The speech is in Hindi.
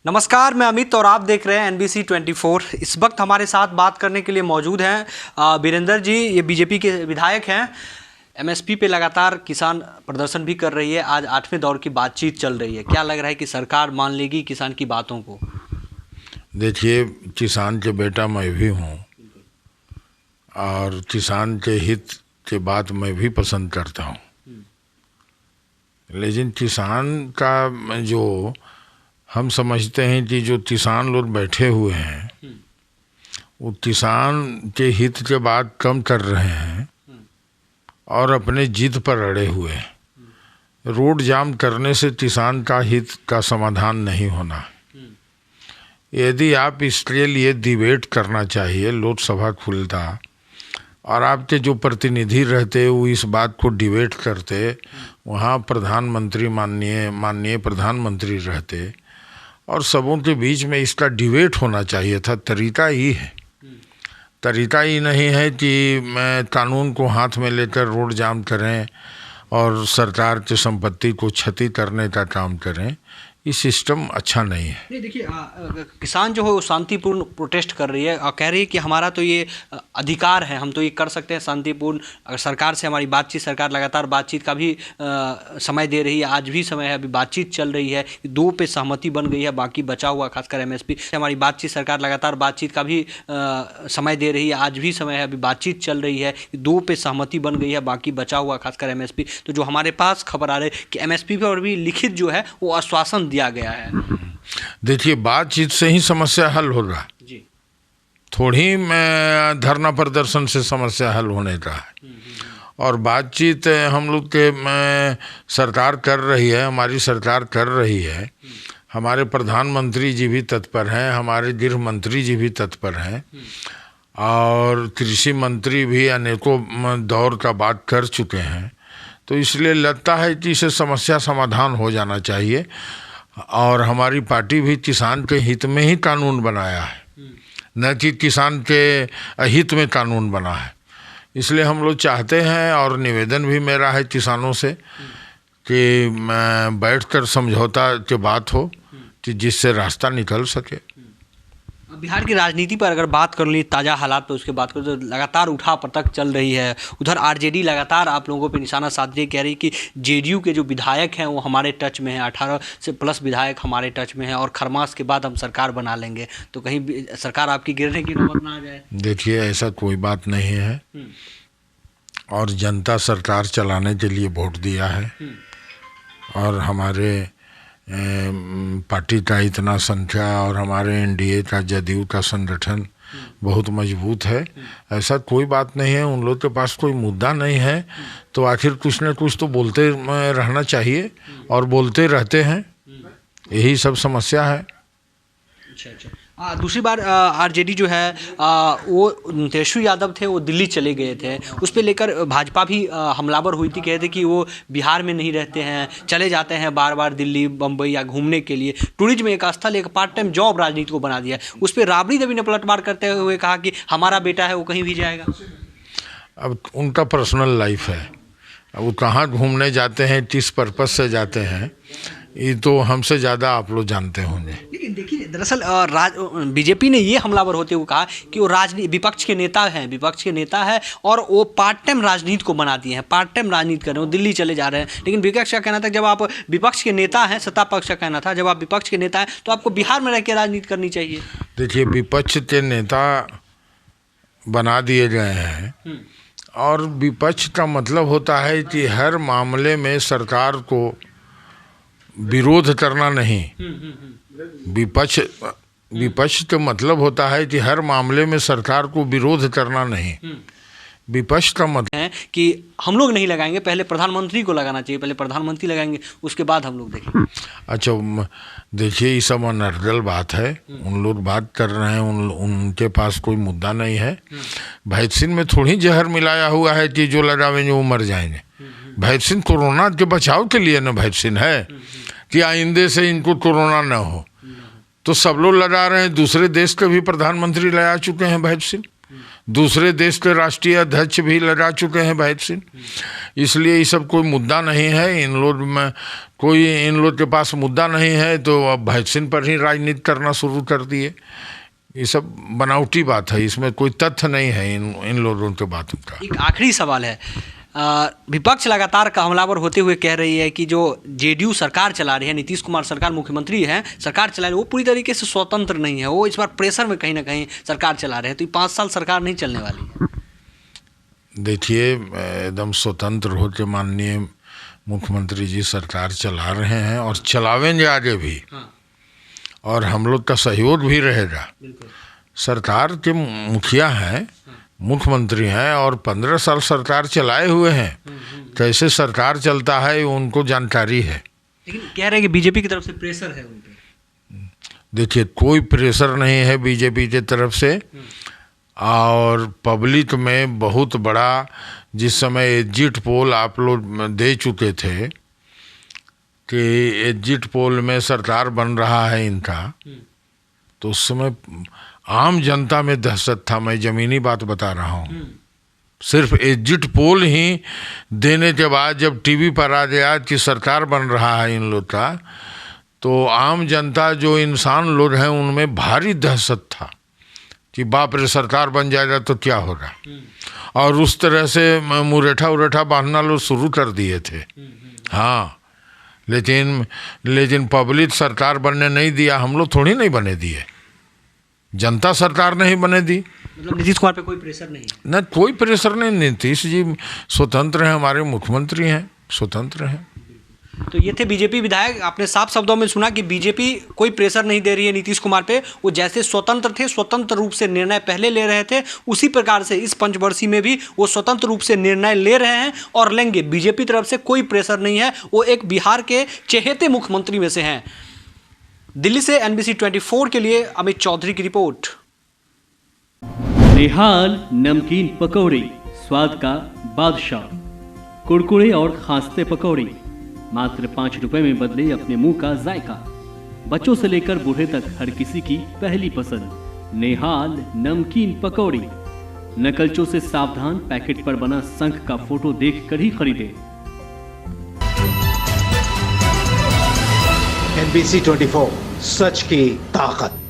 नमस्कार, मैं अमित और आप देख रहे हैं NBC 24। इस वक्त हमारे साथ बात करने के लिए मौजूद हैं वीरेंद्र जी। ये बीजेपी के विधायक हैं। MSP पे लगातार किसान प्रदर्शन भी कर रही है। आज 8वें दौर की बातचीत चल रही है। क्या लग रहा है कि सरकार मान लेगी किसान की बातों को? देखिए, किसान के बेटा मैं भी हूँ और किसान के हित के बात मैं भी पसंद करता हूँ, लेकिन किसान का जो हम समझते हैं कि जो किसान लोग बैठे हुए हैं वो किसान के हित के बात कम कर रहे हैं और अपने जिद पर अड़े हुए हैं। रोड जाम करने से किसान का हित का समाधान नहीं होना। यदि आप इसके लिए डिबेट करना चाहिए, लोकसभा खुलता और आपके जो प्रतिनिधि रहते वो इस बात को डिबेट करते, वहाँ प्रधानमंत्री माननीय प्रधानमंत्री रहते और सबों के बीच में इसका डिबेट होना चाहिए था। तरीका ही है, तरीका ही नहीं है कि मैं कानून को हाथ में लेकर रोड जाम करें और सरकार की संपत्ति को क्षति करने का काम करें। ये सिस्टम अच्छा नहीं है। नहीं, देखिए, किसान जो है वो शांतिपूर्ण प्रोटेस्ट कर रही है और कह रही है कि हमारा तो ये अधिकार है, हम तो ये कर सकते हैं शांतिपूर्ण। अगर सरकार से हमारी बातचीत, सरकार लगातार बातचीत का भी समय दे रही है। आज भी समय है, अभी बातचीत चल रही है। 2 पे सहमति बन गई है, बाकी बचा हुआ खासकर MSP से हमारी बातचीत, सरकार लगातार बातचीत का भी समय दे रही है। आज भी समय है, अभी बातचीत चल रही है। 2 पे सहमति बन गई है, बाकी बचा हुआ खासकर MSP। तो जो हमारे पास खबर आ रही है कि MSP पर भी लिखित जो है वो आश्वासन दिया गया है। देखिए, बातचीत से ही समस्या हल होगा जी। थोड़ी में धरना प्रदर्शन से समस्या हल होने का है। और बातचीत हम लोग के सरकार कर रही है, हमारी सरकार कर रही है। हमारे प्रधानमंत्री जी भी तत्पर हैं, हमारे गृह मंत्री जी भी तत्पर हैं और कृषि मंत्री भी अनेकों दौर का बात कर चुके हैं। तो इसलिए लगता है कि इसे समस्या समाधान हो जाना चाहिए। और हमारी पार्टी भी किसान के हित में ही कानून बनाया है, न कि किसान के अहित में कानून बना है। इसलिए हम लोग चाहते हैं और निवेदन भी मेरा है किसानों से कि बैठकर समझौता की बात हो कि जिससे रास्ता निकल सके। बिहार की राजनीति पर अगर बात कर ली, ताज़ा हालात पर उसके बात करें तो लगातार उठा पटक चल रही है। उधर RJD लगातार आप लोगों पे निशाना साध रही, कह रही कि JDU के जो विधायक हैं वो हमारे टच में हैं, 18 से प्लस विधायक हमारे टच में हैं और खरमास के बाद हम सरकार बना लेंगे। तो कहीं सरकार आपकी गिरने की नौबत ना आ जाए। देखिए, ऐसा कोई बात नहीं है और जनता सरकार चलाने के लिए वोट दिया है और हमारे पार्टी का इतना संख्या और हमारे NDA का, जदयू का संगठन बहुत मजबूत है। ऐसा कोई बात नहीं है। उन लोग के पास कोई मुद्दा नहीं है तो आखिर कुछ न कुछ तो बोलते रहना चाहिए और बोलते रहते हैं। यही सब समस्या है। अच्छा। दूसरी बार RJD जो है वो तेजस्वी यादव थे, वो दिल्ली चले गए थे। उस पे लेकर भाजपा भी हमलावर हुई थी, कहते कि वो बिहार में नहीं रहते हैं, चले जाते हैं बार बार दिल्ली, बम्बई या घूमने के लिए। टूरिज्म एक स्थल, एक पार्ट टाइम जॉब राजनीति को बना दिया है। उस पर राबड़ी देवी ने पलटवार करते हुए कहा कि हमारा बेटा है वो कहीं भी जाएगा। अब उनका पर्सनल लाइफ है, वो कहाँ घूमने जाते हैं, किस पर्पस से जाते हैं, ये तो हमसे ज़्यादा आप लोग जानते होंगे। लेकिन देखिए, दरअसल बीजेपी ने ये हमलावर होते हुए कहा कि वो विपक्ष के नेता हैं, विपक्ष के नेता है और वो पार्ट टाइम राजनीति को बना दिए हैं, पार्ट टाइम राजनीति कर रहे हैं, वो दिल्ली चले जा रहे हैं। लेकिन विपक्ष का कहना था जब आप विपक्ष के नेता हैं, सत्ता पक्ष का कहना था जब आप विपक्ष के नेता हैं तो आपको बिहार में रह के राजनीति करनी चाहिए। देखिए, विपक्ष के नेता बना दिए गए हैं और विपक्ष का मतलब होता है कि हर मामले में सरकार को विरोध करना नहीं। विपक्ष का मतलब होता है कि हर मामले में सरकार को विरोध करना नहीं। विपक्ष का मतलब है कि हम लोग नहीं लगाएंगे, पहले प्रधानमंत्री को लगाना चाहिए, पहले प्रधानमंत्री लगाएंगे उसके बाद हम लोग देखेंगे। अच्छा, देखिए, ये सब अनर्गल बात है। उन लोग बात कर रहे हैं, उनके पास कोई मुद्दा नहीं है। वैक्सीन में थोड़ी जहर मिलाया हुआ है कि जो लगावेंगे वो मर जाएंगे। वैक्सीन कोरोना के बचाव के लिए ना वैक्सीन है कि आइंदे से इनको कोरोना ना हो। तो सब लोग लगा रहे हैं, दूसरे देश के भी प्रधानमंत्री लगा चुके हैं वैक्सीन। दूसरे देश के राष्ट्रीय अध्यक्ष भी लड़ा चुके हैं भगत सिंह। इसलिए ये सब कोई मुद्दा नहीं है। इन लोग के पास मुद्दा नहीं है तो अब भगत सिंह पर ही राजनीति करना शुरू कर दिए। ये सब बनावटी बात है, इसमें कोई तथ्य नहीं है इन लोगों के बातों का। एक आखिरी सवाल है, विपक्ष लगातार का हमलावर होते हुए कह रही है कि जो जेडीयू सरकार चला रही है, नीतीश कुमार सरकार मुख्यमंत्री है, सरकार चला रही है, वो पूरी तरीके से स्वतंत्र नहीं है, वो इस बार प्रेशर में कहीं ना कहीं सरकार चला रहे हैं। तो ये 5 साल सरकार नहीं चलने वाली है। देखिए, एकदम स्वतंत्र होकर माननीय मुख्यमंत्री जी सरकार चला रहे हैं और चलावेंगे आगे भी। हाँ। और हम लोग का सहयोग भी रहेगा। सरकार के मुखिया हैं, मुख्यमंत्री हैं और 15 साल सरकार चलाए हुए हैं। कैसे सरकार चलता है उनको जानकारी है। लेकिन कह रहे हैं कि बीजेपी की तरफ से प्रेशर है उन पे। देखिए, कोई प्रेशर नहीं है बीजेपी की तरफ से। और पब्लिक में बहुत बड़ा, जिस समय एग्जिट पोल आप लोग दे चुके थे कि एग्जिट पोल में सरकार बन रहा है इनका, तो उस समय आम जनता में दहशत था। मैं ज़मीनी बात बता रहा हूँ। सिर्फ एग्जिट पोल ही देने के बाद जब टीवी पर आ गया कि सरकार बन रहा है इन लोग का, तो आम जनता जो इंसान लोग हैं उनमें भारी दहशत था कि बाप रे सरकार बन जाएगा तो क्या होगा। और उस तरह से मुरेठा उरेठा बांधना लोग शुरू कर दिए थे। हाँ, लेकिन पब्लिक सरकार बनने नहीं दिया। हम लोग थोड़ी नहीं बने दिए, जनता सरकार नहीं बने दी। मतलब नीतीश कुमार पे कोई प्रेशर नहीं है? न, कोई प्रेशर नहीं। नीतीश जी स्वतंत्र हैं, हमारे मुख्यमंत्री हैं, स्वतंत्र हैं। तो ये थे बीजेपी विधायक। आपने साफ शब्दों में सुना कि बीजेपी कोई प्रेशर नहीं दे रही है नीतीश कुमार पे। वो जैसे स्वतंत्र थे, स्वतंत्र रूप से निर्णय पहले ले रहे थे, उसी प्रकार से इस पंचवर्षीय में भी वो स्वतंत्र रूप से निर्णय ले रहे हैं और लेंगे। बीजेपी तरफ से कोई प्रेशर नहीं है। वो एक बिहार के चहेते मुख्यमंत्री में से हैं। दिल्ली से NBC 24 के लिए अमित चौधरी की रिपोर्ट। निहाल नमकीन पकौड़ी, स्वाद का बादशाह। कुरकुरे और खास्ते पकौड़ी मात्र 5 रुपए में बदले अपने मुंह का जायका। बच्चों से लेकर बूढ़े तक हर किसी की पहली पसंद निहाल नमकीन पकौड़ी। नकलचों से सावधान, पैकेट पर बना शंख का फोटो देखकर ही खरीदें। NBC 24, सच की ताकत।